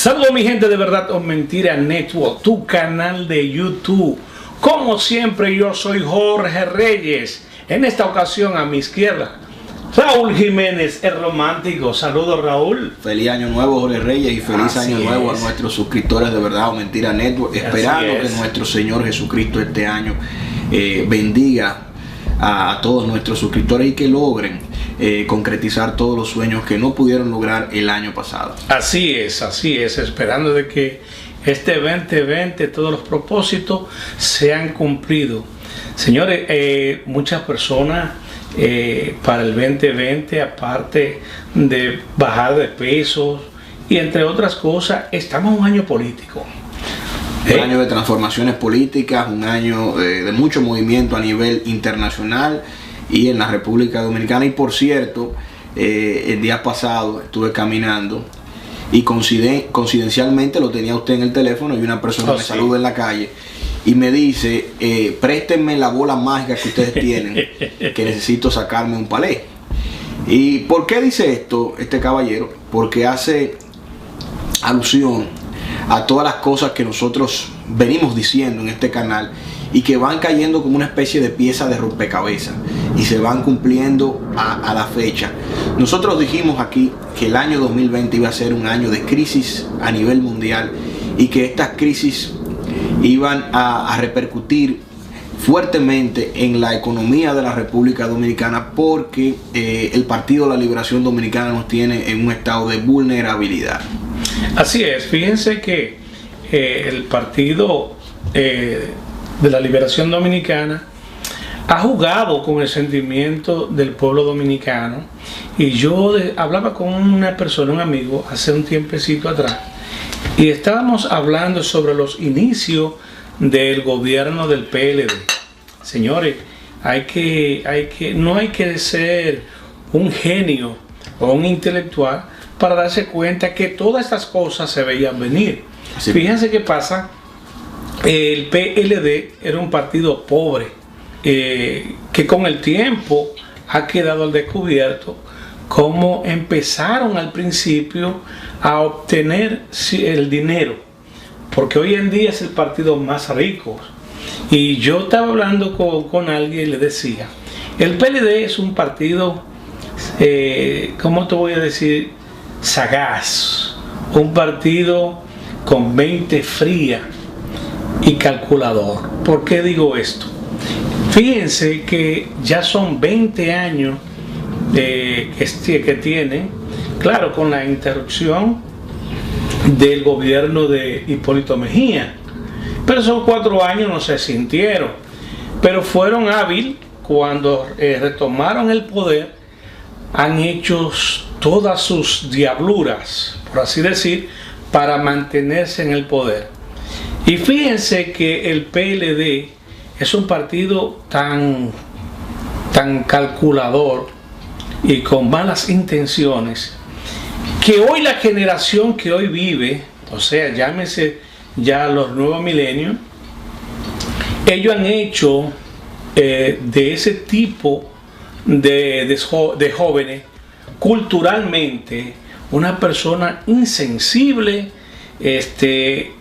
Saludos mi gente de Verdad o Mentira Network, tu canal de YouTube. Como siempre yo soy Jorge Reyes. En esta ocasión a mi izquierda, Raúl Jiménez, el romántico. Saludos Raúl. Feliz año nuevo Jorge Reyes y feliz Así año nuevo es. a nuestros suscriptores de Verdad o Mentira Network. Esperando que nuestro Señor Jesucristo este año bendiga a todos nuestros suscriptores y que logren concretizar todos los sueños que no pudieron lograr el año pasado. Así es, esperando de que este 2020 todos los propósitos sean cumplidos. Señores, muchas personas para el 2020, aparte de bajar de pesos y entre otras cosas, estamos en un año político. Un año de transformaciones políticas, un año de mucho movimiento a nivel internacional y en la República Dominicana. Y por cierto, el día pasado estuve caminando y coincidencialmente lo tenía usted en el teléfono y una persona me saluda en la calle y me dice, préstenme la bola mágica que ustedes tienen, que necesito sacarme un palé. ¿Y por qué dice esto este caballero? Porque hace alusión a todas las cosas que nosotros venimos diciendo en este canal y que van cayendo como una especie de pieza de rompecabezas y se van cumpliendo a la fecha. Nosotros dijimos aquí que el año 2020 iba a ser un año de crisis a nivel mundial y que estas crisis iban a repercutir fuertemente en la economía de la República Dominicana porque el Partido de la Liberación Dominicana nos tiene en un estado de vulnerabilidad. Así es, fíjense que el Partido de la Liberación Dominicana ha jugado con el sentimiento del pueblo dominicano y yo hablaba con una persona, un amigo, hace un tiempecito atrás y estábamos hablando sobre los inicios del gobierno del PLD. Señores, no hay que ser un genio o un intelectual para darse cuenta que todas estas cosas se veían venir. Sí. Fíjense qué pasa, el PLD era un partido pobre, que con el tiempo ha quedado al descubierto cómo empezaron al principio a obtener el dinero, porque hoy en día es el partido más rico. Y yo estaba hablando con alguien y le decía, el PLD es un partido, ¿cómo te voy a decir? Sagaz, un partido con mente fría y calculador. ¿Por qué digo esto? Fíjense que ya son 20 años que tiene, claro, con la interrupción del gobierno de Hipólito Mejía, pero esos 4 años no se sintieron, pero fueron hábiles cuando retomaron el poder, han hecho todas sus diabluras, por así decir, para mantenerse en el poder. Y fíjense que el PLD es un partido tan calculador y con malas intenciones, que hoy la generación que hoy vive, o sea, llámese ya los nuevos milenios, ellos han hecho de ese tipo de jóvenes culturalmente una persona insensible,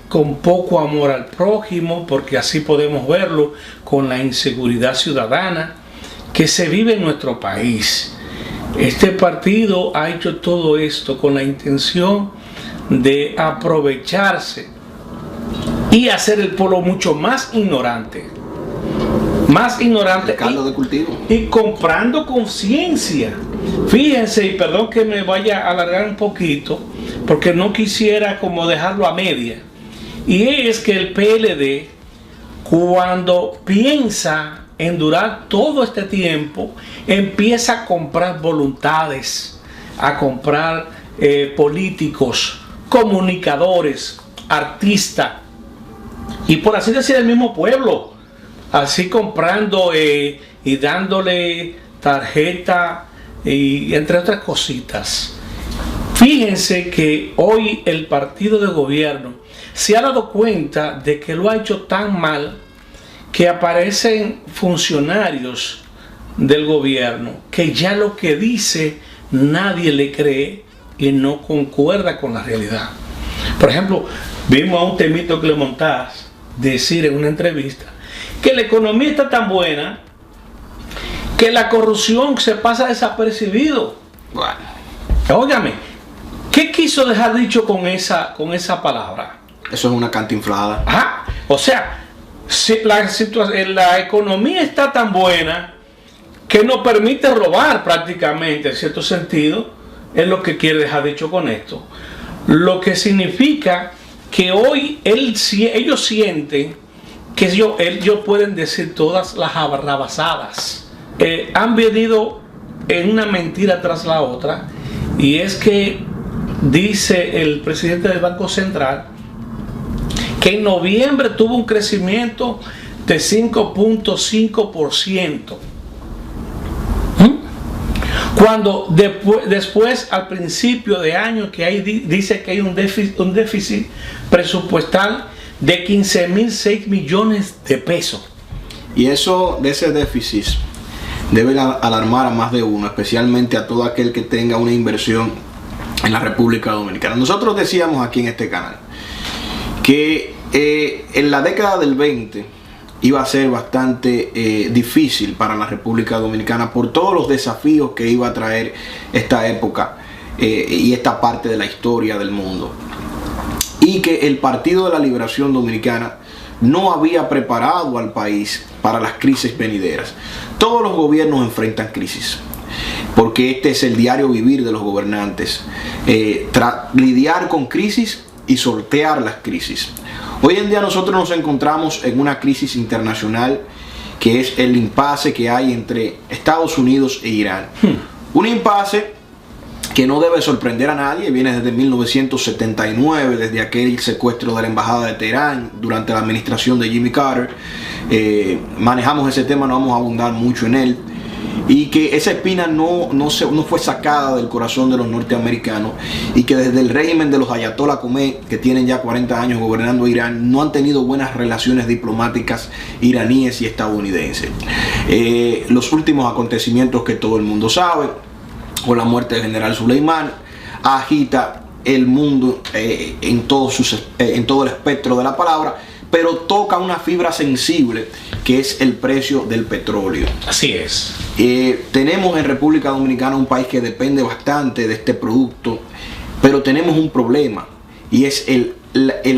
con poco amor al prójimo, porque así podemos verlo con la inseguridad ciudadana que se vive en nuestro país. Este partido ha hecho todo esto con la intención de aprovecharse y hacer el pueblo mucho más ignorante caldo de cultivo y comprando conciencia. Fíjense, y perdón que me vaya a alargar un poquito porque no quisiera como dejarlo a media, y es que el PLD, cuando piensa en durar todo este tiempo, empieza a comprar voluntades, a comprar políticos, comunicadores, artistas y por así decir el mismo pueblo, así comprando y dándole tarjeta y entre otras cositas. Fíjense que hoy el partido de gobierno se ha dado cuenta de que lo ha hecho tan mal que aparecen funcionarios del gobierno que ya lo que dice nadie le cree y no concuerda con la realidad. Por ejemplo, vimos a un Temito Clemontaz decir en una entrevista que la economía está tan buena que la corrupción se pasa desapercibido. Bueno. Óigame, ¿qué quiso dejar dicho con esa palabra? Eso es una cantinflada. Ajá. O sea, si la economía está tan buena que nos permite robar prácticamente, en cierto sentido, es lo que quiere dejar dicho con esto. Lo que significa que hoy ellos sienten que ellos pueden decir todas las barrabasadas. Han venido en una mentira tras la otra, y es que dice el presidente del Banco Central que en noviembre tuvo un crecimiento de 5.5%. Cuando después al principio de año dice que hay un déficit presupuestal de 15.006 millones de pesos. Y eso, de ese déficit, debe alarmar a más de uno, especialmente a todo aquel que tenga una inversión en la República Dominicana. Nosotros decíamos aquí en este canal que en la década del 20 iba a ser bastante difícil para la República Dominicana por todos los desafíos que iba a traer esta época y esta parte de la historia del mundo, y que el Partido de la Liberación Dominicana no había preparado al país para las crisis venideras. Todos los gobiernos enfrentan crisis, porque este es el diario vivir de los gobernantes, lidiar con crisis y sortear las crisis. Hoy en día nosotros nos encontramos en una crisis internacional que es el impasse que hay entre Estados Unidos e Irán. Un impasse que no debe sorprender a nadie, viene desde 1979, desde aquel secuestro de la embajada de Teherán durante la administración de Jimmy Carter. Manejamos ese tema, no vamos a abundar mucho en él. Y que esa espina no fue sacada del corazón de los norteamericanos, y que desde el régimen de los Ayatollah Khomeini, que tienen ya 40 años gobernando Irán, no han tenido buenas relaciones diplomáticas iraníes y estadounidenses. Los últimos acontecimientos que todo el mundo sabe, con la muerte del general Soleimani, agita el mundo en todo el espectro de la palabra, pero toca una fibra sensible que es el precio del petróleo. Así es. Tenemos en República Dominicana un país que depende bastante de este producto, pero tenemos un problema, y es el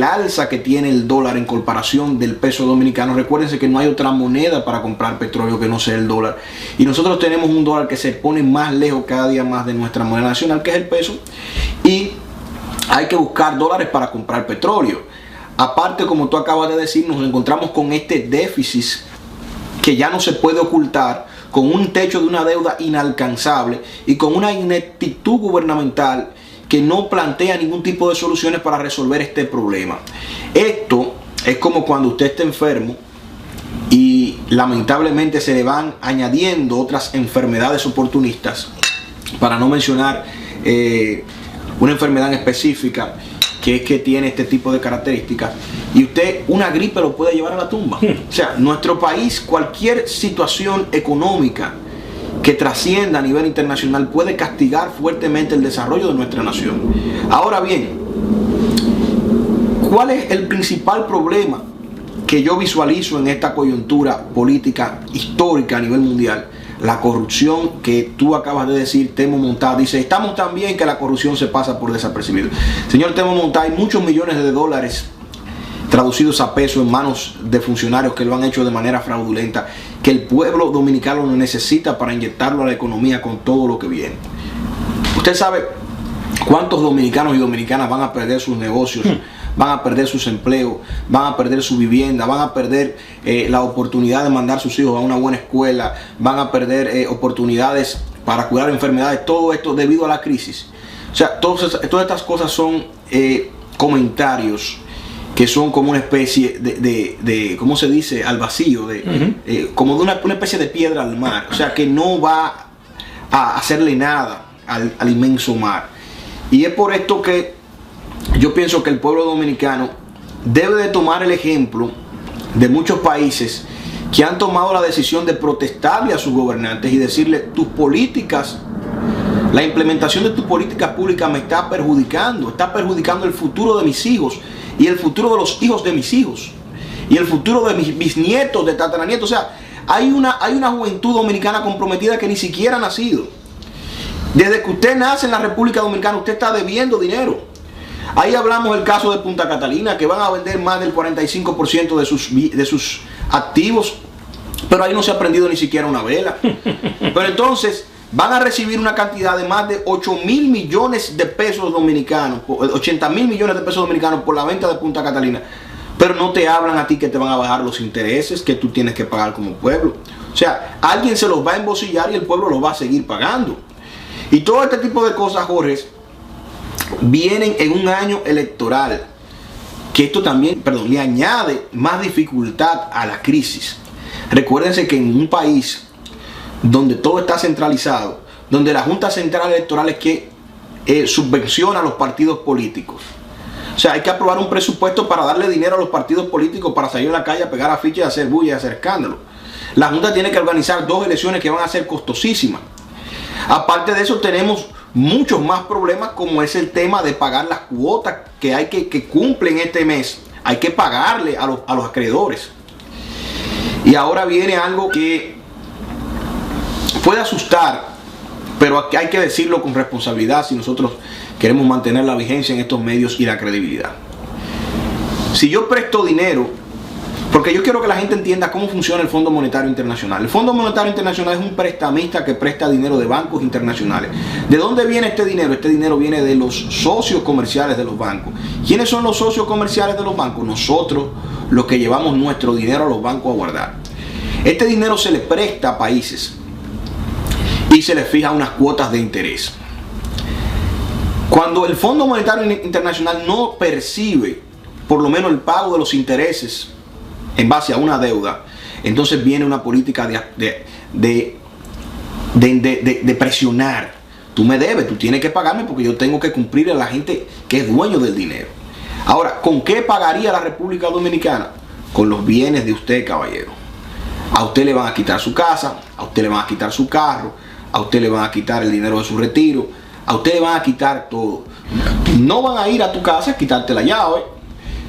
alza que tiene el dólar en comparación del peso dominicano. Recuérdense que no hay otra moneda para comprar petróleo que no sea el dólar, y nosotros tenemos un dólar que se pone más lejos cada día más de nuestra moneda nacional, que es el peso, y hay que buscar dólares para comprar petróleo. Aparte, como tú acabas de decir, nos encontramos con este déficit que ya no se puede ocultar, con un techo de una deuda inalcanzable y con una ineptitud gubernamental que no plantea ningún tipo de soluciones para resolver este problema. Esto es como cuando usted está enfermo y lamentablemente se le van añadiendo otras enfermedades oportunistas, para no mencionar una enfermedad específica que es que tiene este tipo de características, y usted una gripe lo puede llevar a la tumba. O sea, nuestro país, cualquier situación económica que trascienda a nivel internacional puede castigar fuertemente el desarrollo de nuestra nación. Ahora bien, ¿cuál es el principal problema que yo visualizo en esta coyuntura política histórica a nivel mundial? La corrupción, que tú acabas de decir. Temo Montá dice: estamos tan bien que la corrupción se pasa por desapercibido. Señor Temo Montá, hay muchos millones de dólares traducidos a peso en manos de funcionarios que lo han hecho de manera fraudulenta, que el pueblo dominicano lo necesita para inyectarlo a la economía con todo lo que viene. Usted sabe cuántos dominicanos y dominicanas van a perder sus negocios, van a perder sus empleos, van a perder su vivienda, van a perder la oportunidad de mandar a sus hijos a una buena escuela, van a perder oportunidades para curar enfermedades, todo esto debido a la crisis. O sea, todas estas cosas son comentarios que son como una especie de ¿cómo se dice? Al vacío, como de una especie de piedra al mar, o sea, que no va a hacerle nada al inmenso mar. Y es por esto que yo pienso que el pueblo dominicano debe de tomar el ejemplo de muchos países que han tomado la decisión de protestarle a sus gobernantes y decirle: tus políticas La implementación de tus políticas públicas me está perjudicando el futuro de mis hijos y el futuro de los hijos de mis hijos y el futuro de mis bisnietos, de tataranietos. O sea, hay una juventud dominicana comprometida que ni siquiera ha nacido. Desde que usted nace en la República Dominicana, usted está debiendo dinero. Ahí hablamos del caso de Punta Catalina, que van a vender más del 45% de sus activos, pero ahí no se ha prendido ni siquiera una vela. Pero entonces van a recibir una cantidad de más de 8.000 millones de pesos dominicanos, 80.000 millones de pesos dominicanos por la venta de Punta Catalina, pero no te hablan a ti que te van a bajar los intereses que tú tienes que pagar como pueblo. O sea, alguien se los va a embolsillar y el pueblo los va a seguir pagando. Y todo este tipo de cosas, Jorge, vienen en un año electoral, que esto también, le añade más dificultad a la crisis. Recuérdense que en un país donde todo está centralizado, donde la Junta Central Electoral es que subvenciona a los partidos políticos. O sea, hay que aprobar un presupuesto para darle dinero a los partidos políticos para salir a la calle a pegar afiches y hacer bulla y hacer escándalo. La Junta tiene que organizar 2 elecciones que van a ser costosísimas. Aparte de eso, tenemos muchos más problemas, como es el tema de pagar las cuotas que cumplen este mes. Hay que pagarle a los acreedores. Y ahora viene algo que puede asustar, pero hay que decirlo con responsabilidad si nosotros queremos mantener la vigencia en estos medios y la credibilidad. Si yo presto dinero, porque yo quiero que la gente entienda cómo funciona el Fondo Monetario Internacional. El Fondo Monetario Internacional es un prestamista que presta dinero de bancos internacionales. ¿De dónde viene este dinero? Este dinero viene de los socios comerciales de los bancos. ¿Quiénes son los socios comerciales de los bancos? Nosotros, los que llevamos nuestro dinero a los bancos a guardar. Este dinero se le presta a países y se les fija unas cuotas de interés. Cuando el Fondo Monetario Internacional no percibe por lo menos el pago de los intereses en base a una deuda, entonces viene una política de presionar. Tú me debes, tú tienes que pagarme porque yo tengo que cumplir a la gente que es dueño del dinero. Ahora, ¿con qué pagaría la República Dominicana? Con los bienes de usted, caballero. A usted le van a quitar su casa, a usted le van a quitar su carro, a usted le van a quitar el dinero de su retiro, a usted le van a quitar todo. No van a ir a tu casa a quitarte la llave,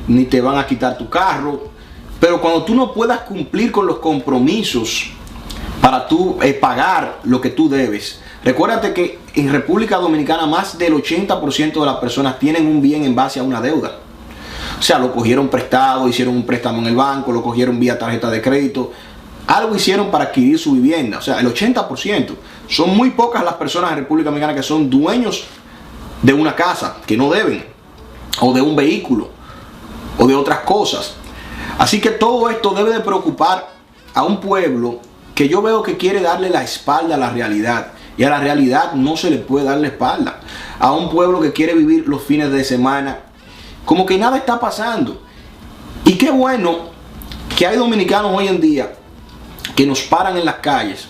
ni te van a quitar tu carro. Pero cuando tú no puedas cumplir con los compromisos para tú pagar lo que tú debes, recuérdate que en República Dominicana más del 80% de las personas tienen un bien en base a una deuda. O sea, lo cogieron prestado, hicieron un préstamo en el banco, lo cogieron vía tarjeta de crédito, algo hicieron para adquirir su vivienda. O sea, el 80%. Son muy pocas las personas en República Dominicana que son dueños de una casa, que no deben, o de un vehículo, o de otras cosas. Así que todo esto debe de preocupar a un pueblo que yo veo que quiere darle la espalda a la realidad. Y a la realidad no se le puede dar la espalda. A un pueblo que quiere vivir los fines de semana como que nada está pasando. Y qué bueno que hay dominicanos hoy en día que nos paran en las calles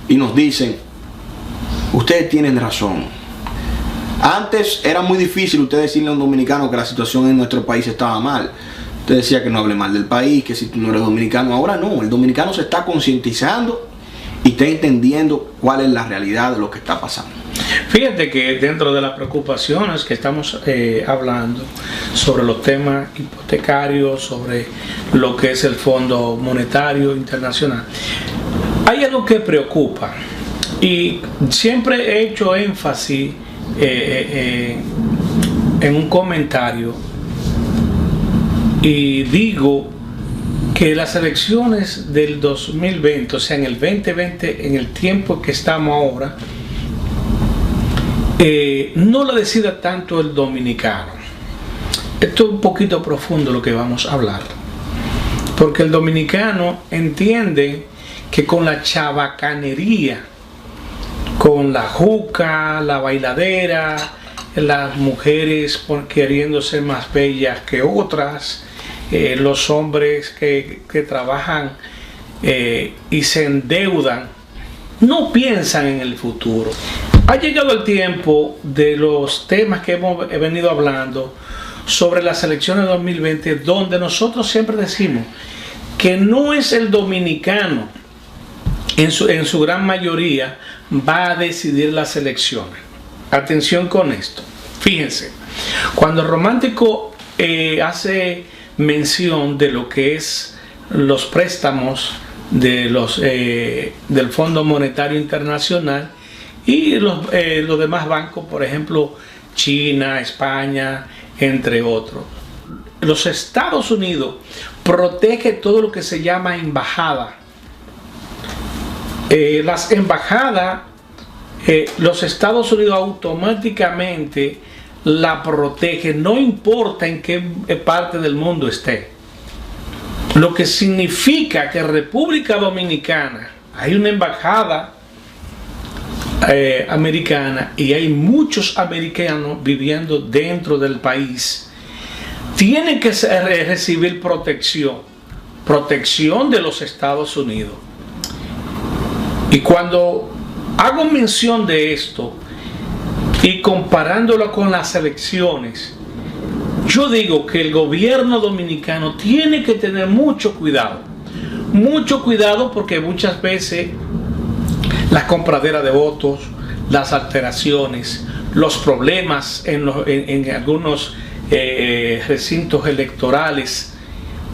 y nos dicen: ustedes tienen razón. Antes era muy difícil usted decirle a un dominicano que la situación en nuestro país estaba mal. Usted decía que no hable mal del país, que si tú no eres dominicano. Ahora no, el dominicano se está concientizando y está entendiendo cuál es la realidad de lo que está pasando. Fíjate que dentro de las preocupaciones que estamos hablando sobre los temas hipotecarios, sobre lo que es el Fondo Monetario Internacional, hay algo que preocupa, y siempre he hecho énfasis en un comentario y digo que las elecciones del 2020, o sea, en el 2020, en el tiempo que estamos ahora, no lo decida tanto el dominicano. Esto es un poquito profundo lo que vamos a hablar, porque el dominicano entiende que con la chabacanería, con la juca, la bailadera, las mujeres queriendo ser más bellas que otras, los hombres que trabajan y se endeudan, no piensan en el futuro. Ha llegado el tiempo de los temas que hemos venido hablando sobre las elecciones de 2020, donde nosotros siempre decimos que no es el dominicano en su gran mayoría, va a decidir las elecciones. Atención con esto. Fíjense, cuando el romántico hace mención de lo que es los préstamos de del Fondo Monetario Internacional y los demás bancos, por ejemplo, China, España, entre otros. Los Estados Unidos protege todo lo que se llama embajada. Las embajadas, los Estados Unidos automáticamente la protegen, no importa en qué parte del mundo esté. Lo que significa que en República Dominicana hay una embajada americana y hay muchos americanos viviendo dentro del país. Tienen que recibir protección de los Estados Unidos. Y cuando hago mención de esto y comparándolo con las elecciones, yo digo que el gobierno dominicano tiene que tener mucho cuidado porque muchas veces las compraderas de votos, las alteraciones, los problemas en algunos recintos electorales,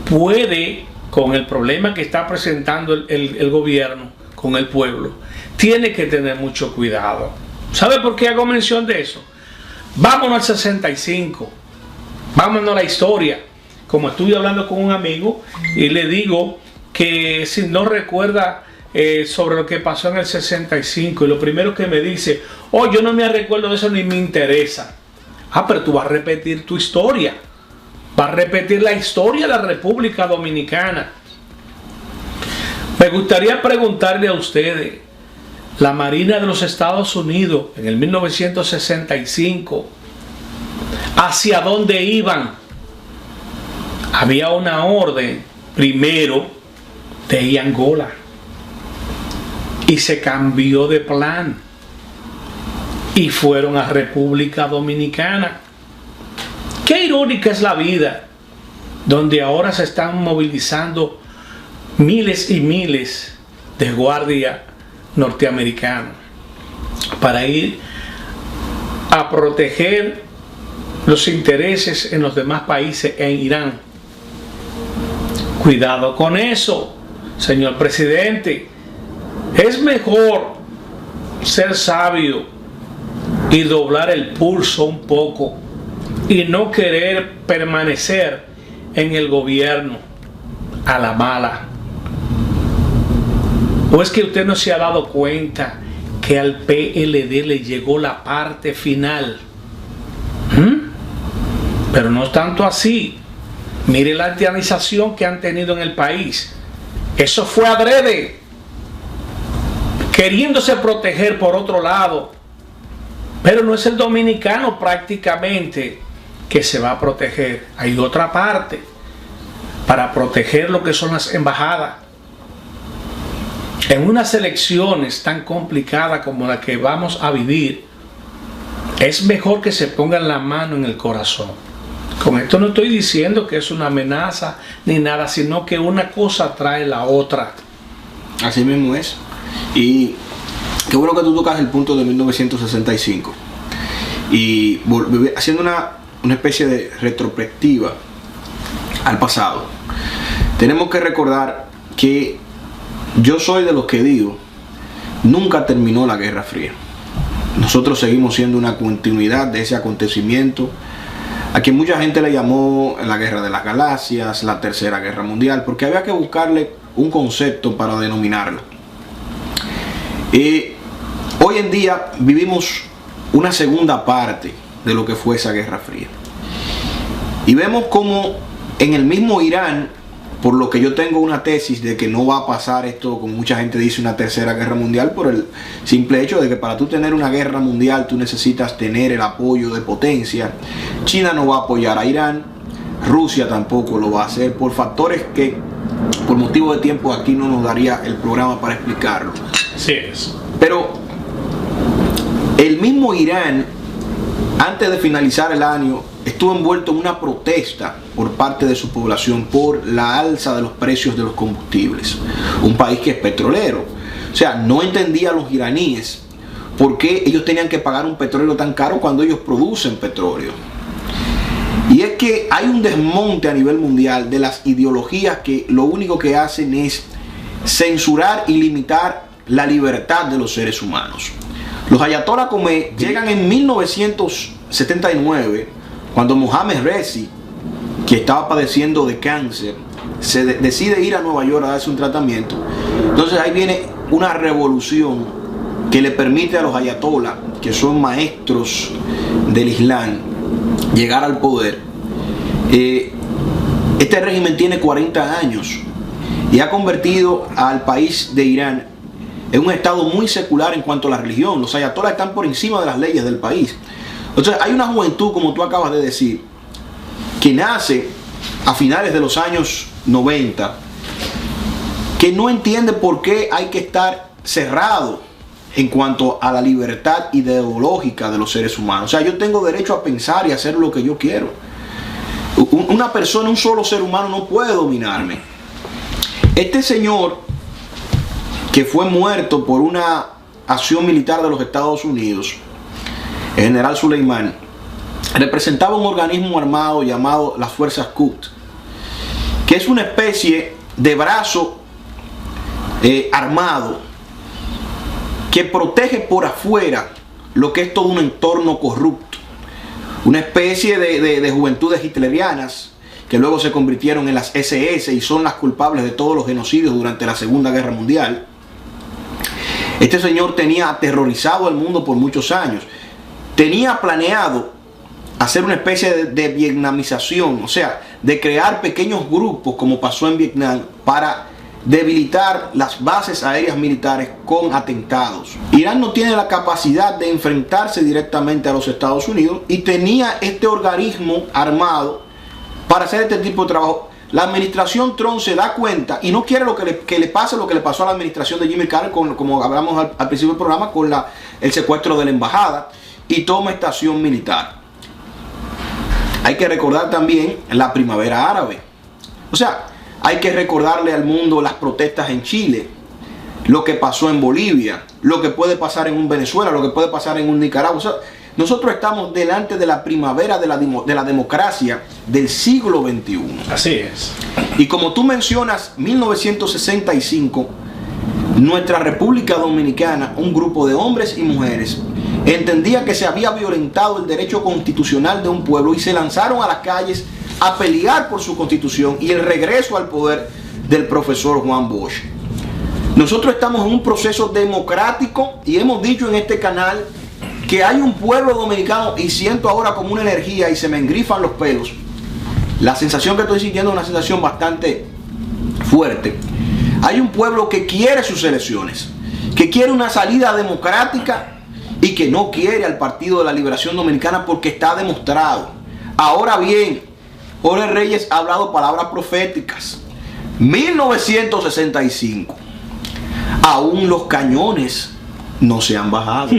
puede, con el problema que está presentando el gobierno con el pueblo, tiene que tener mucho cuidado. ¿Sabe por qué hago mención de eso? Vámonos al 65, vámonos a la historia. Como estuve hablando con un amigo y le digo que si no recuerda sobre lo que pasó en el 65, y lo primero que me dice, oh, yo no me recuerdo de eso ni me interesa. Ah, pero tú vas a repetir tu historia, vas a repetir la historia de la República Dominicana. Me gustaría preguntarle a ustedes, la Marina de los Estados Unidos en el 1965, ¿hacia dónde iban? Había una orden primero de ir a Angola y se cambió de plan y fueron a República Dominicana. Qué irónica es la vida, donde ahora se están movilizando miles y miles de guardias norteamericanos para ir a proteger los intereses en los demás países en Irán. Cuidado con eso, señor presidente. Es mejor ser sabio y doblar el pulso un poco y no querer permanecer en el gobierno a la mala. ¿O es que usted no se ha dado cuenta que al PLD le llegó la parte final? Pero no es tanto así. Mire la haitianización que han tenido en el país. Eso fue adrede, queriéndose proteger por otro lado. Pero no es el dominicano prácticamente que se va a proteger. Hay otra parte para proteger lo que son las embajadas. En unas elecciones tan complicadas como la que vamos a vivir, es mejor que se pongan la mano en el corazón. Con esto no estoy diciendo que es una amenaza ni nada, sino que una cosa trae la otra. Así mismo es. Y qué bueno que tú tocas el punto de 1965. Y haciendo una especie de retrospectiva al pasado, tenemos que recordar que yo soy de los que digo, nunca terminó la Guerra Fría. Nosotros seguimos siendo una continuidad de ese acontecimiento, a quien mucha gente le llamó la Guerra de las Galaxias, la Tercera Guerra Mundial, porque había que buscarle un concepto para denominarla. Hoy en día vivimos una segunda parte de lo que fue esa Guerra Fría. Y vemos como en el mismo Irán, por lo que yo tengo una tesis de que no va a pasar esto, como mucha gente dice, una tercera guerra mundial, por el simple hecho de que para tú tener una guerra mundial tú necesitas tener el apoyo de potencia. China no va a apoyar a Irán, Rusia tampoco lo va a hacer, por factores que por motivo de tiempo aquí no nos daría el programa para explicarlo. Así es. Pero el mismo Irán, antes de finalizar el año, estuvo envuelto en una protesta por parte de su población por la alza de los precios de los combustibles. Un país que es petrolero. O sea, no entendía a los iraníes por qué ellos tenían que pagar un petróleo tan caro cuando ellos producen petróleo. Y es que hay un desmonte a nivel mundial de las ideologías que lo único que hacen es censurar y limitar la libertad de los seres humanos. Los ayatollah Khomeini llegan en 1979, cuando Mohammad Reza, que estaba padeciendo de cáncer, decide ir a Nueva York a darse un tratamiento. Entonces ahí viene una revolución que le permite a los ayatollah, que son maestros del Islam, llegar al poder. Este régimen tiene 40 años y ha convertido al país de Irán en un estado muy secular en cuanto a la religión. Los ayatolás están por encima de las leyes del país. Entonces hay una juventud, como tú acabas de decir, que nace a finales de los años 90, que no entiende por qué hay que estar cerrado en cuanto a la libertad ideológica de los seres humanos. O sea, yo tengo derecho a pensar y hacer lo que yo quiero. Una persona, un solo ser humano no puede dominarme. Este señor, que fue muerto por una acción militar de los Estados Unidos, el general Soleimani, representaba un organismo armado llamado las Fuerzas Quds, que es una especie de brazo armado que protege por afuera lo que es todo un entorno corrupto, una especie de juventudes hitlerianas que luego se convirtieron en las SS y son las culpables de todos los genocidios durante la Segunda Guerra Mundial. Este señor tenía aterrorizado al mundo por muchos años. Tenía planeado hacer una especie de vietnamización, o sea, de crear pequeños grupos como pasó en Vietnam para debilitar las bases aéreas militares con atentados. Irán no tiene la capacidad de enfrentarse directamente a los Estados Unidos y tenía este organismo armado para hacer este tipo de trabajo. La administración Trump se da cuenta y no quiere que le pase lo que le pasó a la administración de Jimmy Carter, como hablamos al principio del programa, con el secuestro de la embajada, y toma esta acción militar. Hay que recordar también la primavera árabe. O sea, hay que recordarle al mundo las protestas en Chile, lo que pasó en Bolivia, lo que puede pasar en un Venezuela, lo que puede pasar en un Nicaragua. O sea, nosotros estamos delante de la primavera de la democracia del siglo XXI. Así es. Y como tú mencionas, 1965, nuestra República Dominicana, un grupo de hombres y mujeres, entendía que se había violentado el derecho constitucional de un pueblo y se lanzaron a las calles a pelear por su constitución y el regreso al poder del profesor Juan Bosch. Nosotros estamos en un proceso democrático y hemos dicho en este canal que hay un pueblo dominicano, y siento ahora como una energía y se me engrifan los pelos. La sensación que estoy sintiendo es una sensación bastante fuerte. Hay un pueblo que quiere sus elecciones, que quiere una salida democrática y que no quiere al Partido de la Liberación Dominicana porque está demostrado. Ahora bien, Jorge Reyes ha hablado palabras proféticas. 1965. Aún los cañones no se han bajado.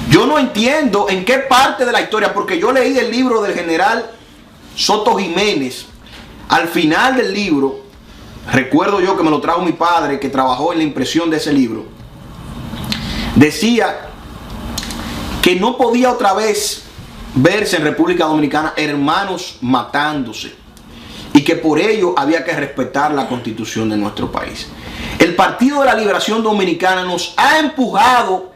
Yo no entiendo en qué parte de la historia, porque yo leí el libro del general Soto Jiménez. Al final del libro, recuerdo yo que me lo trajo mi padre, que trabajó en la impresión de ese libro, decía que no podía otra vez verse en República Dominicana hermanos matándose y que por ello había que respetar la Constitución de nuestro país. El Partido de la Liberación Dominicana nos ha empujado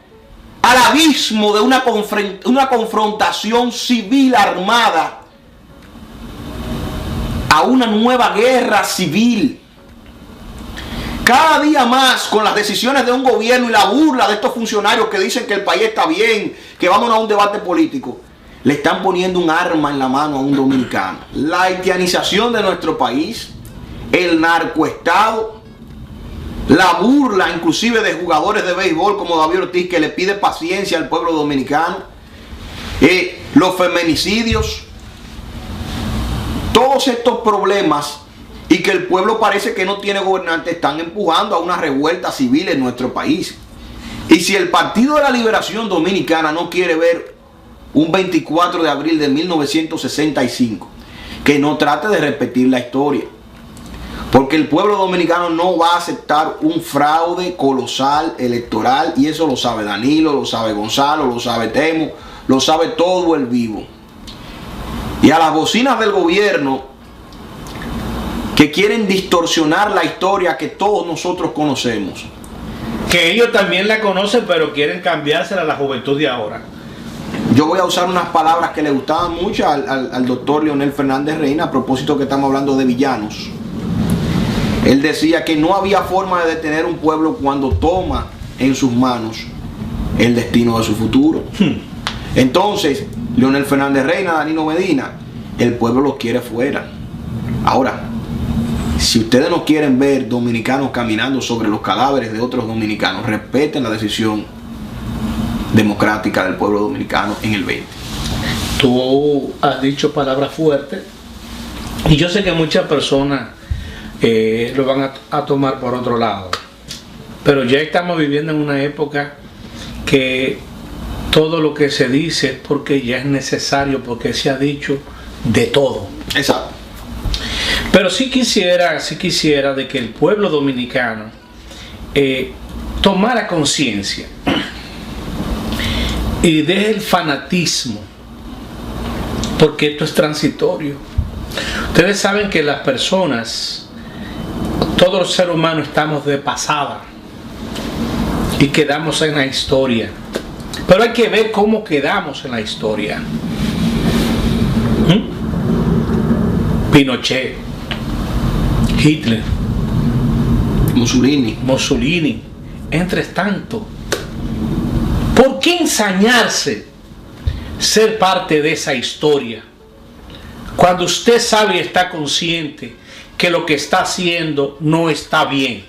al abismo de una confrontación civil armada, a una nueva guerra civil. Cada día más, con las decisiones de un gobierno y la burla de estos funcionarios que dicen que el país está bien, que vamos a un debate político, le están poniendo un arma en la mano a un dominicano. La haitianización de nuestro país, el narcoestado, la burla inclusive de jugadores de béisbol como David Ortiz, que le pide paciencia al pueblo dominicano, los feminicidios, todos estos problemas, y que el pueblo parece que no tiene gobernante, están empujando a una revuelta civil en nuestro país. Y si el Partido de la Liberación Dominicana no quiere ver un 24 de abril de 1965, que no trate de repetir la historia. Porque el pueblo dominicano no va a aceptar un fraude colosal electoral, y eso lo sabe Danilo, lo sabe Gonzalo, lo sabe Temo, lo sabe todo el vivo. Y a las bocinas del gobierno que quieren distorsionar la historia que todos nosotros conocemos. Que ellos también la conocen, pero quieren cambiársela a la juventud de ahora. Yo voy a usar unas palabras que le gustaban mucho al doctor Leonel Fernández Reina, a propósito que estamos hablando de villanos. Él decía que no había forma de detener un pueblo cuando toma en sus manos el destino de su futuro. Entonces, Leonel Fernández Reina, Danilo Medina, el pueblo los quiere fuera. Ahora, si ustedes no quieren ver dominicanos caminando sobre los cadáveres de otros dominicanos, respeten la decisión democrática del pueblo dominicano en el 20. Tú has dicho palabras fuertes y yo sé que muchas personas lo van a tomar por otro lado, pero ya estamos viviendo en una época que todo lo que se dice es porque ya es necesario, porque se ha dicho de todo. Exacto. Pero sí quisiera de que el pueblo dominicano tomara conciencia y deje el fanatismo, porque esto es transitorio. Ustedes saben que las personas, todos los seres humanos, estamos de pasada y quedamos en la historia, pero hay que ver cómo quedamos en la historia. Pinochet, Hitler, Mussolini, entre tanto. ¿Por qué ensañarse ser parte de esa historia cuando usted sabe y está consciente que lo que está haciendo no está bien?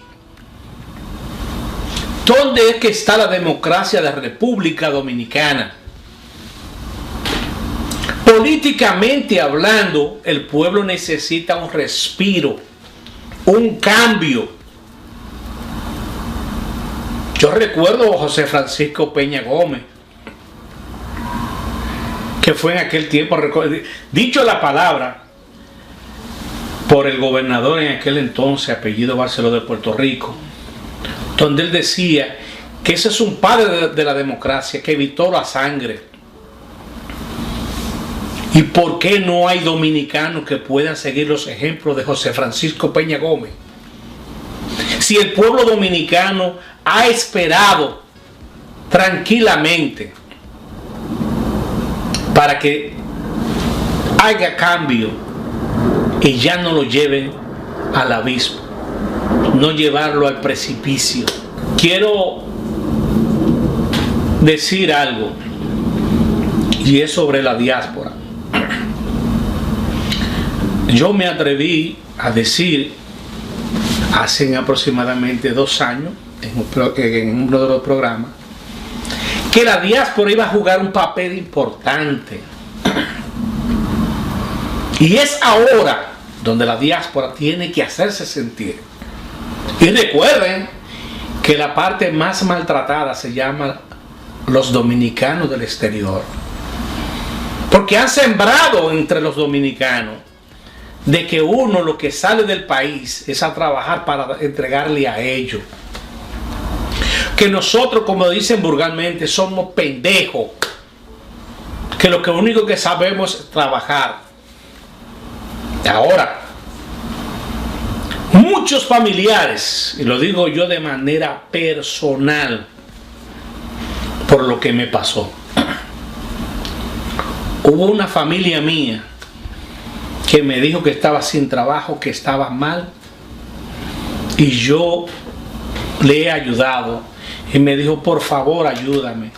¿Dónde es que está la democracia de la República Dominicana? Políticamente hablando, el pueblo necesita un respiro, un cambio. Yo recuerdo a José Francisco Peña Gómez, que fue en aquel tiempo, dicho la palabra por el gobernador en aquel entonces, apellido Barceló de Puerto Rico, donde él decía que ese es un padre de la democracia, que evitó la sangre. ¿Y por qué no hay dominicanos que puedan seguir los ejemplos de José Francisco Peña Gómez? Si el pueblo dominicano ha esperado tranquilamente para que haya cambio y ya no lo lleven al abismo, no llevarlo al precipicio. Quiero decir algo, y es sobre la diáspora. Yo me atreví a decir hace aproximadamente 2 años en uno de los programas que la diáspora iba a jugar un papel importante, y es ahora donde la diáspora tiene que hacerse sentir. Y recuerden que la parte más maltratada se llama los dominicanos del exterior, porque han sembrado entre los dominicanos de que uno lo que sale del país es a trabajar para entregarle a ellos, que nosotros, como dicen vulgarmente, somos pendejos, que lo único que sabemos es trabajar. Ahora, muchos familiares, y lo digo yo de manera personal por lo que me pasó, hubo una familia mía que me dijo que estaba sin trabajo, que estaba mal, y yo le he ayudado, y me dijo, por favor, ayúdame.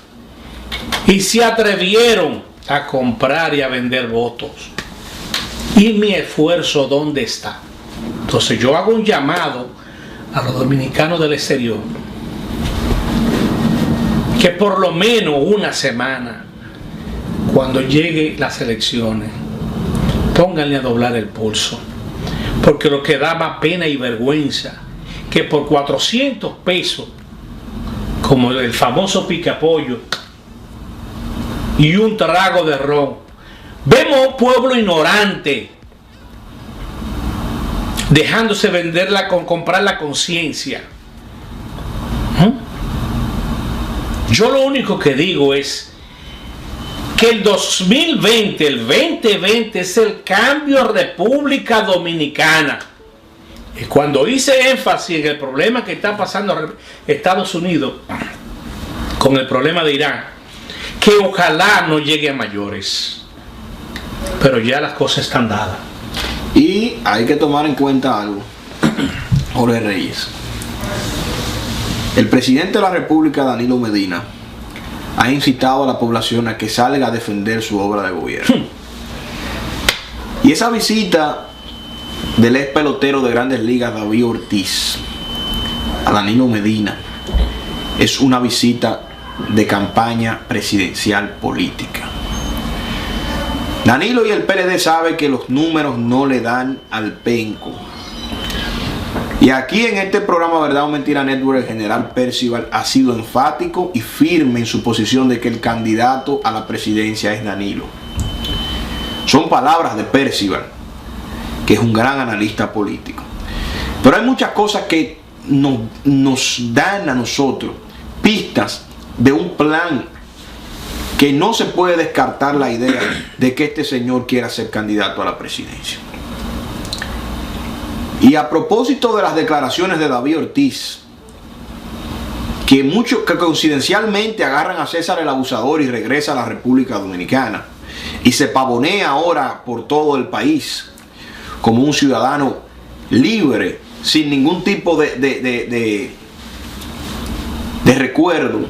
Y se atrevieron a comprar y a vender votos. ¿Y mi esfuerzo dónde está? Entonces yo hago un llamado a los dominicanos del exterior, que por lo menos una semana, cuando lleguen las elecciones, pónganle a doblar el pulso, porque lo que da más pena y vergüenza que por 400 pesos, como el famoso picapollo y un trago de ron, vemos a un pueblo ignorante dejándose venderla con comprar la conciencia. Yo lo único que digo es que el 2020, el 2020 es el cambio a República Dominicana. Y cuando hice énfasis en el problema que está pasando Estados Unidos con el problema de Irán, que ojalá no llegue a mayores, pero ya las cosas están dadas. Y hay que tomar en cuenta algo, Jorge Reyes. El presidente de la República, Danilo Medina, ha incitado a la población a que salga a defender su obra de gobierno. Y esa visita del ex pelotero de Grandes Ligas, David Ortiz, a Danilo Medina, es una visita de campaña presidencial política. Danilo y el PLD saben que los números no le dan al penco. Y aquí en este programa Verdad o Mentira Network, el general Percival ha sido enfático y firme en su posición de que el candidato a la presidencia es Danilo. Son palabras de Percival, que es un gran analista político. Pero hay muchas cosas que nos dan a nosotros pistas de un plan que no se puede descartar la idea de que este señor quiera ser candidato a la presidencia. Y a propósito de las declaraciones de David Ortiz, que coincidencialmente agarran a César el Abusador y regresa a la República Dominicana y se pavonea ahora por todo el país como un ciudadano libre, sin ningún tipo de recuerdo.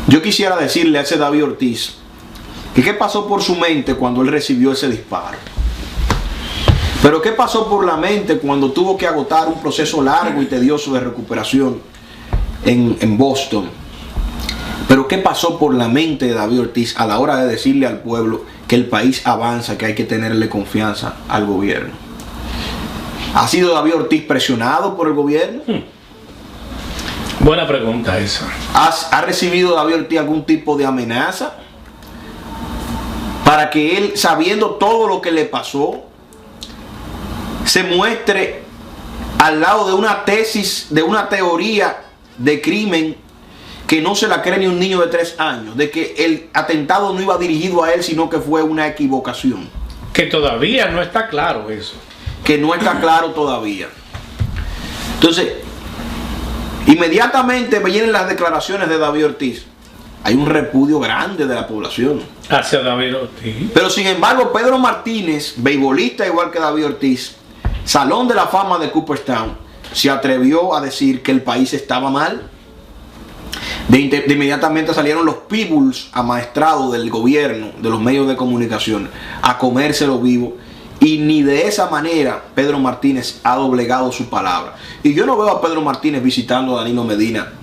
Yo quisiera decirle a ese David Ortiz que qué pasó por su mente cuando él recibió ese disparo. Pero qué pasó por la mente cuando tuvo que agotar un proceso largo y tedioso de recuperación en Boston. Pero qué pasó por la mente de David Ortiz a la hora de decirle al pueblo que el país avanza, que hay que tenerle confianza al gobierno. ¿Ha sido David Ortiz presionado por el gobierno? Buena pregunta esa. ¿Ha recibido David Ortiz algún tipo de amenaza para que él, sabiendo todo lo que le pasó, se muestre al lado de una tesis, de una teoría de crimen que no se la cree ni un niño de 3 años, de que el atentado no iba dirigido a él, sino que fue una equivocación? Que todavía no está claro eso. Que no está claro todavía. Entonces, inmediatamente vienen las declaraciones de David Ortiz. Hay un repudio grande de la población hacia David Ortiz. Pero sin embargo, Pedro Martínez, beisbolista igual que David Ortiz, Salón de la Fama de Cooperstown, se atrevió a decir que el país estaba mal. De inmediatamente salieron los pitbulls amaestrados del gobierno, de los medios de comunicación, a comérselo vivo. Y ni de esa manera Pedro Martínez ha doblegado su palabra. Y yo no veo a Pedro Martínez visitando a Danilo Medina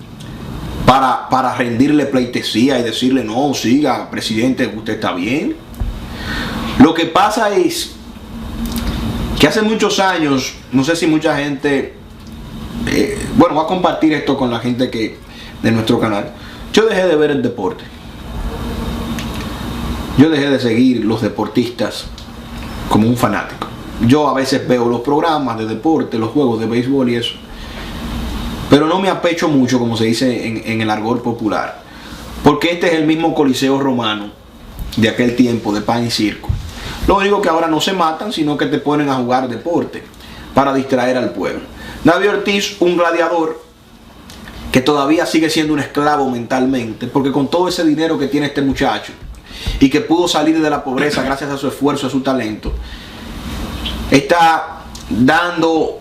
para rendirle pleitesía y decirle: no, siga, presidente, usted está bien. Lo que pasa es que hace muchos años, no sé si mucha gente, bueno, voy a compartir esto con la gente de nuestro canal. Yo dejé de ver el deporte. Yo dejé de seguir los deportistas como un fanático. Yo a veces veo los programas de deporte, los juegos de béisbol y eso, pero no me apecho mucho, como se dice en el argot popular, porque este es el mismo Coliseo romano de aquel tiempo, de pan y circo. Lo único que ahora no se matan, sino que te ponen a jugar deporte para distraer al pueblo. David Ortiz, un gladiador que todavía sigue siendo un esclavo mentalmente, porque con todo ese dinero que tiene este muchacho y que pudo salir de la pobreza gracias a su esfuerzo, a su talento, está dando,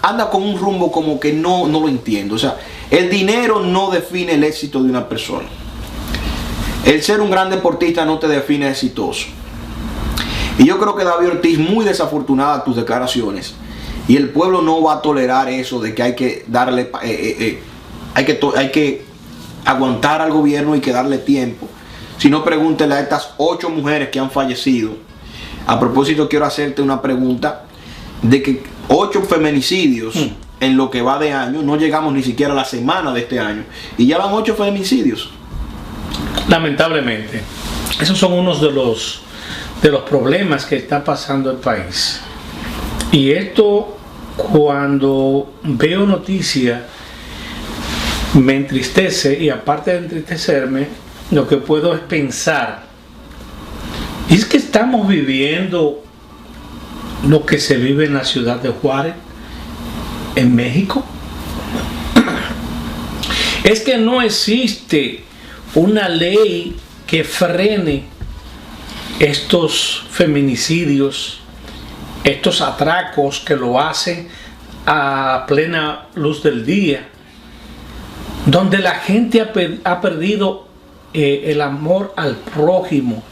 anda con un rumbo como que no lo entiendo. O sea, el dinero no define el éxito de una persona. El ser un gran deportista no te define exitoso. Y yo creo que David Ortiz, muy desafortunada tus declaraciones, y el pueblo no va a tolerar eso de que hay que darle, hay que aguantar al gobierno y que darle tiempo. Si no, pregúntele a estas 8 mujeres que han fallecido. A propósito, quiero hacerte una pregunta de que 8 feminicidios en lo que va de año, no llegamos ni siquiera a la semana de este año, y ya van 8 feminicidios. Lamentablemente, esos son unos de de los problemas que está pasando el país. Y esto, cuando veo noticias, me entristece, y aparte de entristecerme, lo que puedo es pensar, y es que estamos viviendo lo que se vive en la ciudad de Juárez, en México. Es que no existe una ley que frene estos feminicidios, estos atracos que lo hacen a plena luz del día, donde la gente ha perdido el amor al prójimo,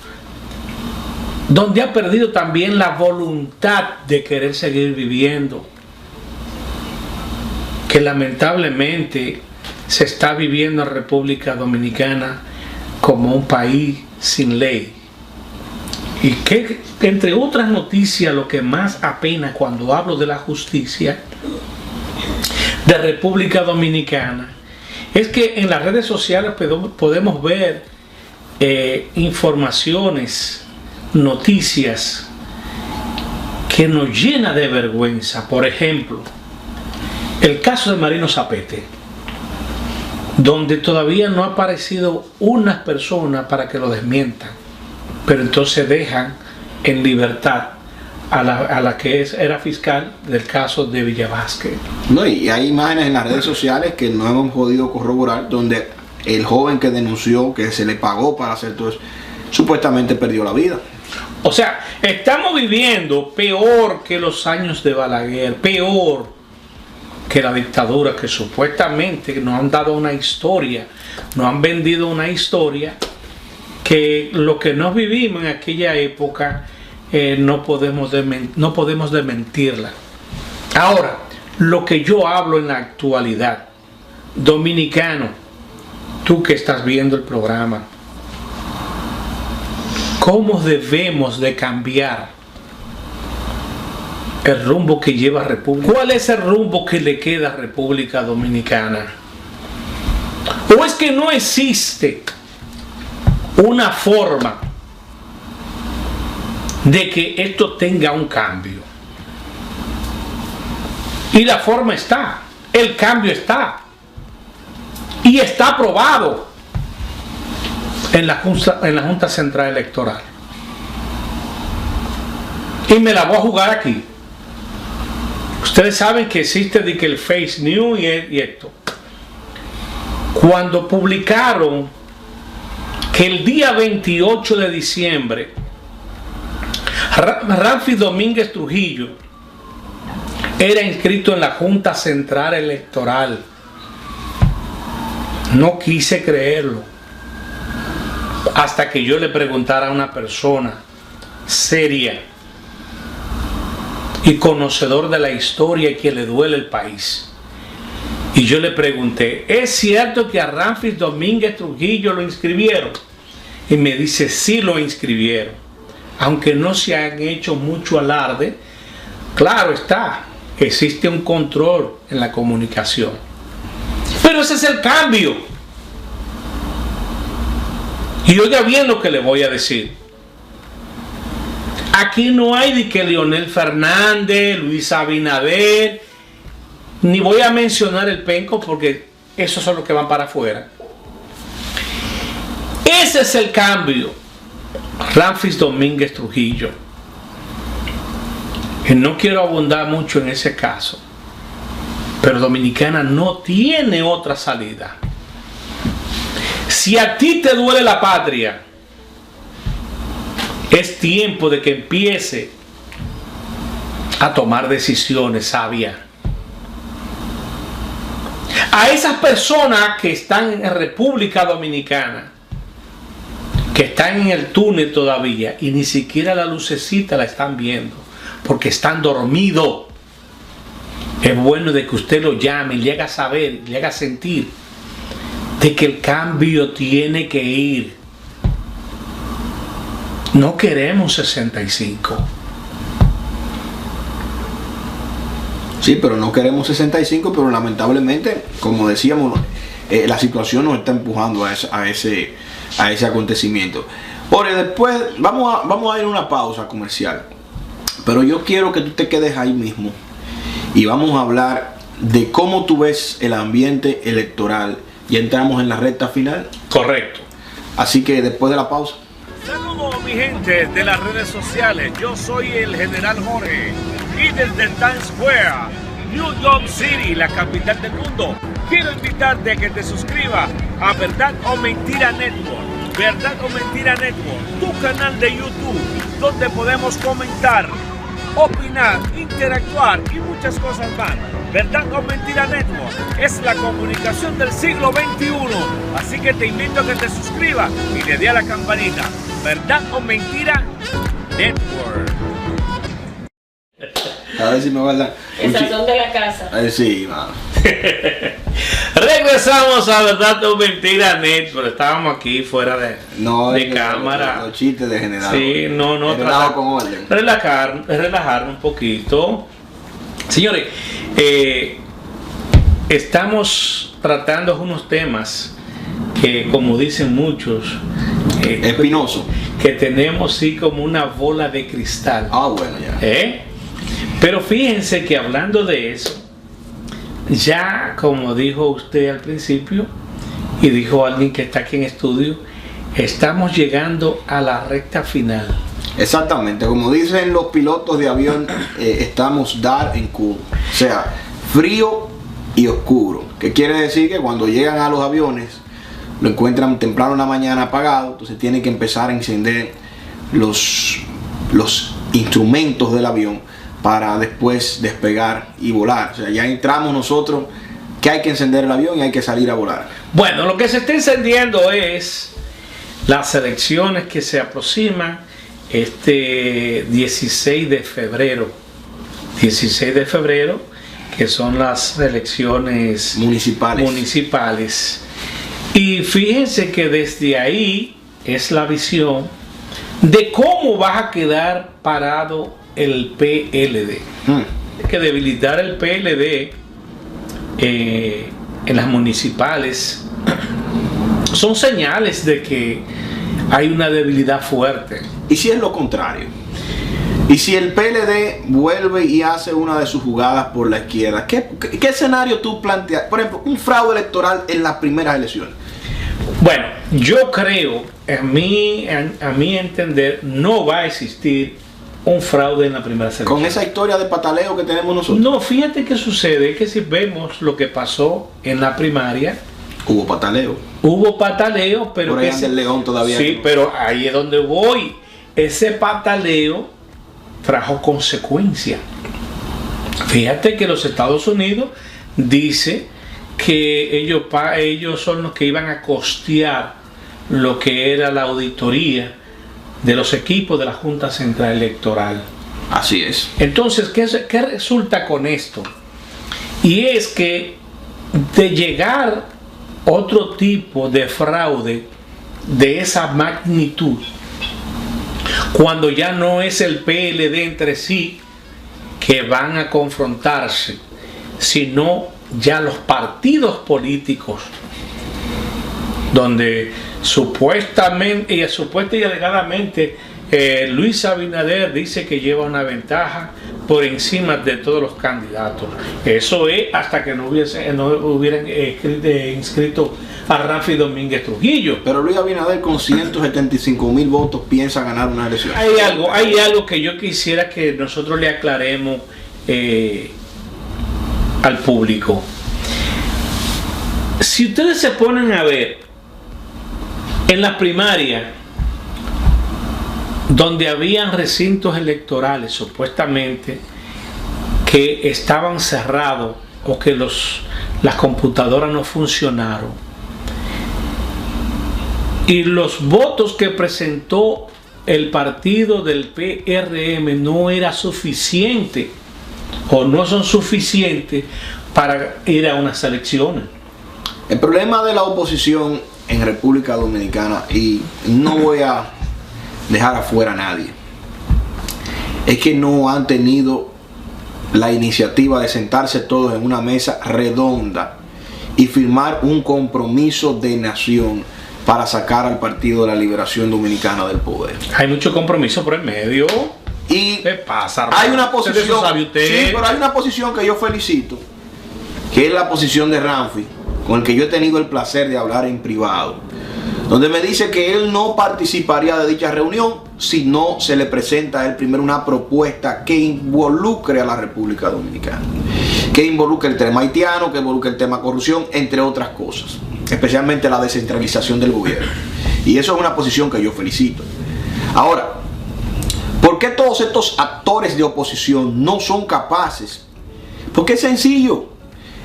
donde ha perdido también la voluntad de querer seguir viviendo, que lamentablemente se está viviendo en República Dominicana como un país sin ley. Y que, entre otras noticias, lo que más apena cuando hablo de la justicia de República Dominicana es que en las redes sociales podemos ver informaciones, noticias que nos llena de vergüenza. Por ejemplo, el caso de Marino Zapete, donde todavía no ha aparecido una persona para que lo desmientan, pero entonces dejan en libertad a la que era fiscal del caso de Villavásquez. No, y hay imágenes en las redes sociales que no hemos podido corroborar, donde el joven que denunció que se le pagó para hacer todo eso, supuestamente perdió la vida. O sea, estamos viviendo peor que los años de Balaguer, peor que la dictadura, que supuestamente nos han dado una historia, nos han vendido una historia que lo que nos vivimos en aquella época no podemos desmentirla. Ahora, lo que yo hablo en la actualidad, dominicano, tú que estás viendo el programa, ¿cómo debemos de cambiar el rumbo que lleva República? ¿Cuál es el rumbo que le queda a República Dominicana? ¿O es que no existe una forma de que esto tenga un cambio? Y la forma está, el cambio está, y está aprobado en la Junta Central Electoral. Y me la voy a jugar aquí. Ustedes saben que existe de que el fake news y esto. Cuando publicaron que el día 28 de diciembre Ramfis Domínguez Trujillo era inscrito en la Junta Central Electoral, no quise creerlo hasta que yo le preguntara a una persona seria y conocedor de la historia y que le duele el país. Y yo le pregunté, ¿es cierto que a Ramfis Domínguez Trujillo lo inscribieron? Y me dice, sí lo inscribieron, aunque no se han hecho mucho alarde. Claro está, existe un control en la comunicación, pero ese es el cambio. Y oiga bien lo que le voy a decir. Aquí no hay de que Leonel Fernández, Luis Abinader, ni voy a mencionar el penco porque esos son los que van para afuera. Ese es el cambio. Ramfis Domínguez Trujillo. Y no quiero abundar mucho en ese caso, pero Dominicana no tiene otra salida. Si a ti te duele la patria, es tiempo de que empiece a tomar decisiones sabias. A esas personas que están en República Dominicana, que están en el túnel todavía y ni siquiera la lucecita la están viendo porque están dormidos, es bueno de que usted lo llame y le haga saber, le haga sentir de que el cambio tiene que ir. No queremos 65. Sí, pero no queremos 65, pero lamentablemente, como decíamos, la situación nos está empujando a ese acontecimiento. Ahora, después vamos a ir a una pausa comercial. Pero yo quiero que tú te quedes ahí mismo y vamos a hablar de cómo tú ves el ambiente electoral. Ya entramos en la recta final. Correcto. Así que después de la pausa. Saludos mi gente de las redes sociales. Yo soy el General Jorge y desde Times Square, New York City, la capital del mundo, quiero invitarte a que te suscribas a Verdad o Mentira Network. Verdad o Mentira Network, tu canal de YouTube, donde podemos comentar, opinar, interactuar y muchas cosas más. Verdad o Mentira Network es la comunicación del siglo XXI. Así que te invito a que te suscribas y le dé a la campanita. Verdad o Mentira Network. A ver si me va a dar. El sazón de la casa. Sí, mano. Regresamos a Verdad o Mentira Network. Estábamos aquí fuera de cámara. Los chistes de general. Sí, no. Con orden. Relajar un poquito. Señores, estamos tratando unos temas que, como dicen muchos, espinoso, que tenemos sí como una bola de cristal. Bueno, ya. Pero fíjense que hablando de eso, ya como dijo usted al principio y dijo alguien que está aquí en estudio, estamos llegando a la recta final. Exactamente, como dicen los pilotos de avión, estamos dark and cool, o sea, frío y oscuro, que quiere decir que cuando llegan a los aviones lo encuentran temprano en la mañana apagado, entonces tienen que empezar a encender los instrumentos del avión para después despegar y volar. O sea, ya entramos nosotros que hay que encender el avión y hay que salir a volar. Bueno, lo que se está encendiendo es las elecciones que se aproximan este 16 de febrero. 16 de febrero, que son las elecciones municipales. Y fíjense que desde ahí es la visión de cómo va a quedar parado el PLD. Hay que debilitar el PLD en las municipales. Son señales de que hay una debilidad fuerte. ¿Y si es lo contrario? ¿Y si el PLD vuelve y hace una de sus jugadas por la izquierda? ¿Qué escenario tú planteas? Por ejemplo, un fraude electoral en las primeras elecciones. Bueno, yo creo, a mi entender, no va a existir un fraude en la primera selección. Con esa historia de pataleo que tenemos nosotros. No, fíjate que sucede que si vemos lo que pasó en la primaria, hubo pataleo. Pero por ahí anda el león todavía. Sí, pero ahí es donde voy. Ese pataleo trajo consecuencias. Fíjate que los Estados Unidos dice que ellos son los que iban a costear lo que era la auditoría de los equipos de la Junta Central Electoral. Así es. Entonces, ¿qué resulta con esto? Y es que de llegar otro tipo de fraude de esa magnitud, cuando ya no es el PLD entre sí que van a confrontarse, sino ya los partidos políticos, donde supuestamente y alegadamente Luis Abinader dice que lleva una ventaja por encima de todos los candidatos. Eso es hasta que no hubieran inscrito a Rafi Domínguez Trujillo. Pero Luis Abinader con 175,000 votos piensa ganar una elección. Hay algo que yo quisiera que nosotros le aclaremos al público. Si ustedes se ponen a ver en la primaria, donde habían recintos electorales supuestamente que estaban cerrados o que las computadoras no funcionaron, y los votos que presentó el partido del PRM no era suficiente o no son suficientes para ir a unas elecciones. El problema de la oposición en República Dominicana, y no voy a dejar afuera a nadie, es que no han tenido la iniciativa de sentarse todos en una mesa redonda y firmar un compromiso de nación para sacar al Partido de la Liberación Dominicana del poder. Hay mucho compromiso por el medio. Y ¿qué pasa, hay una posición, eso sabe usted. sí, pero hay una posición que yo felicito, que es la posición de Ramfi, con el que yo he tenido el placer de hablar en privado, donde me dice que él no participaría de dicha reunión si no se le presenta a él primero una propuesta que involucre a la República Dominicana, que involucre el tema haitiano, que involucre el tema corrupción, entre otras cosas, especialmente la descentralización del gobierno. Y eso es una posición que yo felicito. Ahora, ¿por qué todos estos actores de oposición no son capaces? Porque es sencillo,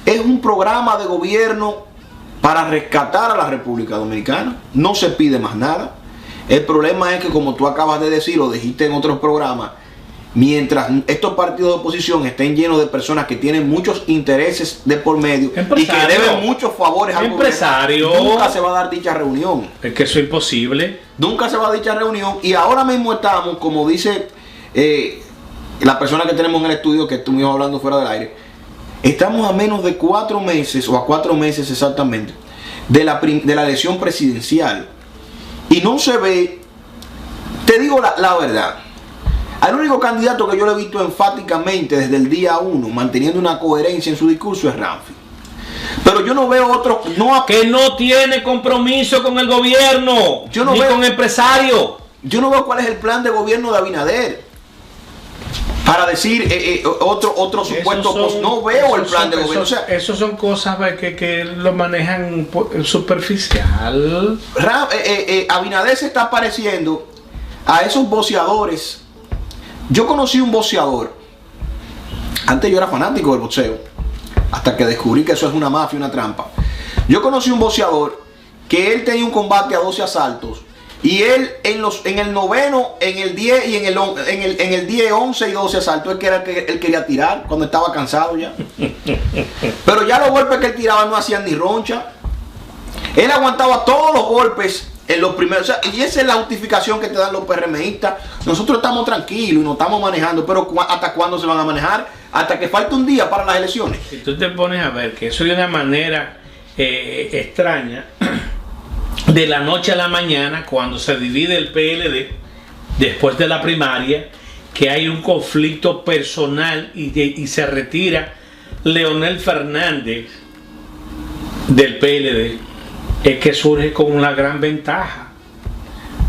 es un programa de gobierno para rescatar a la República Dominicana, no se pide más nada. El problema es que, como tú acabas de decir, lo dijiste en otros programas, mientras estos partidos de oposición estén llenos de personas que tienen muchos intereses de por medio y que deben muchos favores al gobierno, nunca se va a dar dicha reunión. Es que eso es imposible. Nunca se va a dar dicha reunión, y ahora mismo estamos, como dice la persona que tenemos en el estudio, que estuvimos hablando fuera del aire, estamos a menos de 4 meses, o a 4 meses exactamente, de la elección presidencial. Y no se ve, te digo la verdad, al único candidato que yo le he visto enfáticamente desde el día 1, manteniendo una coherencia en su discurso, es Ramfi. Pero yo no veo otro, que no tiene compromiso con el gobierno, ni con empresarios. Yo no veo cuál es el plan de gobierno de Abinader para decir otro supuesto. No veo el plan de gobierno. Eso son cosas que lo manejan superficial. Abinader se está pareciendo a esos boxeadores. Yo conocí un boxeador. Antes yo era fanático del boxeo, hasta que descubrí que eso es una mafia, una trampa. Yo conocí un boxeador que él tenía un combate a 12 asaltos, y él en el 9º, en el 10 y en el 10, 11 y 12 asaltos, él quería tirar cuando estaba cansado ya. Pero ya los golpes que él tiraba no hacían ni roncha. Él aguantaba todos los golpes en los primeros. O sea, y esa es la justificación que te dan los PRMistas. Nosotros estamos tranquilos y nos estamos manejando, pero ¿hasta cuándo se van a manejar? Hasta que falte un día para las elecciones. Si tú te pones a ver que eso de una manera extraña, de la noche a la mañana, cuando se divide el PLD después de la primaria, que hay un conflicto personal y se retira Leonel Fernández del PLD, es que surge con una gran ventaja,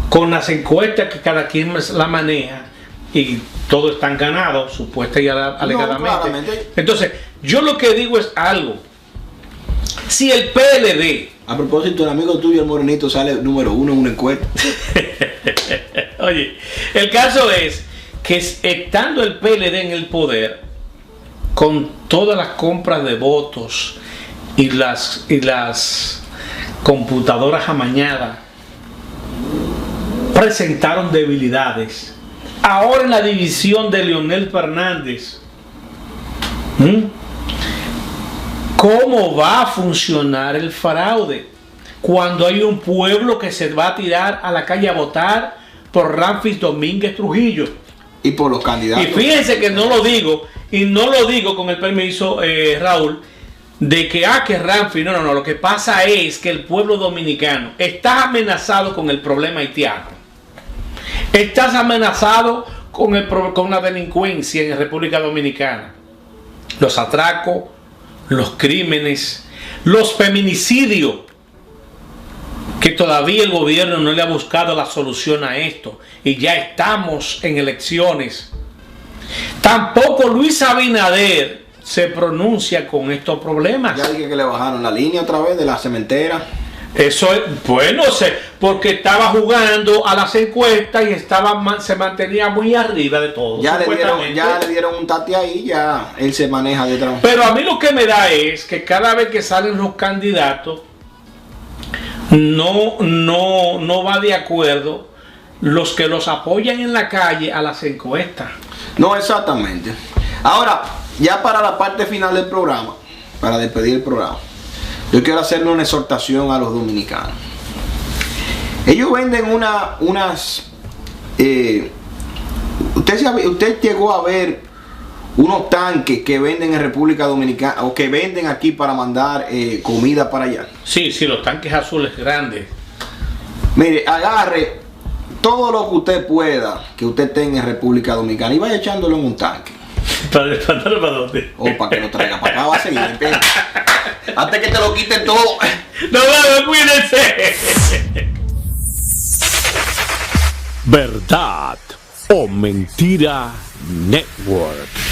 con las encuestas que cada quien la maneja y todos están ganados, supuesta y alegadamente. No, entonces, yo lo que digo es algo: si el PLD, a propósito, el amigo tuyo, el Morenito, sale número 1 en una encuesta. Oye, el caso es que estando el PLD en el poder, con todas las compras de votos y las computadoras amañadas, presentaron debilidades. Ahora en la división de Leonel Fernández, ¿cómo va a funcionar el fraude cuando hay un pueblo que se va a tirar a la calle a votar por Ramfis Domínguez Trujillo? Y por los candidatos. Y fíjense que no lo digo con el permiso, Raúl, de que Ramfis, no, lo que pasa es que el pueblo dominicano está amenazado con el problema haitiano. Estás amenazado con la delincuencia en la República Dominicana. Los atracos, los crímenes, los feminicidios, que todavía el gobierno no le ha buscado la solución a esto, y ya estamos en elecciones. Tampoco Luis Abinader se pronuncia con estos problemas. Ya dije que le bajaron la línea otra vez de la cementera. Eso es, bueno, porque estaba jugando a las encuestas y se mantenía muy arriba de todo. Ya le dieron un tate ahí, ya él se maneja de otra. Pero a mí lo que me da es que cada vez que salen los candidatos, no va de acuerdo los que los apoyan en la calle a las encuestas. No, exactamente. Ahora, ya para la parte final del programa, para despedir el programa, yo quiero hacerle una exhortación a los dominicanos. Ellos venden usted llegó a ver unos tanques que venden en República Dominicana, o que venden aquí para mandar comida para allá. Sí, los tanques azules grandes. Mire, agarre todo lo que usted pueda, que usted tenga en República Dominicana y vaya echándolo en un tanque. ¿Para dónde? O para que lo traiga para acá, va a seguir. Hasta que te lo quiten todo. No, cuídense. Verdad o Mentira Network.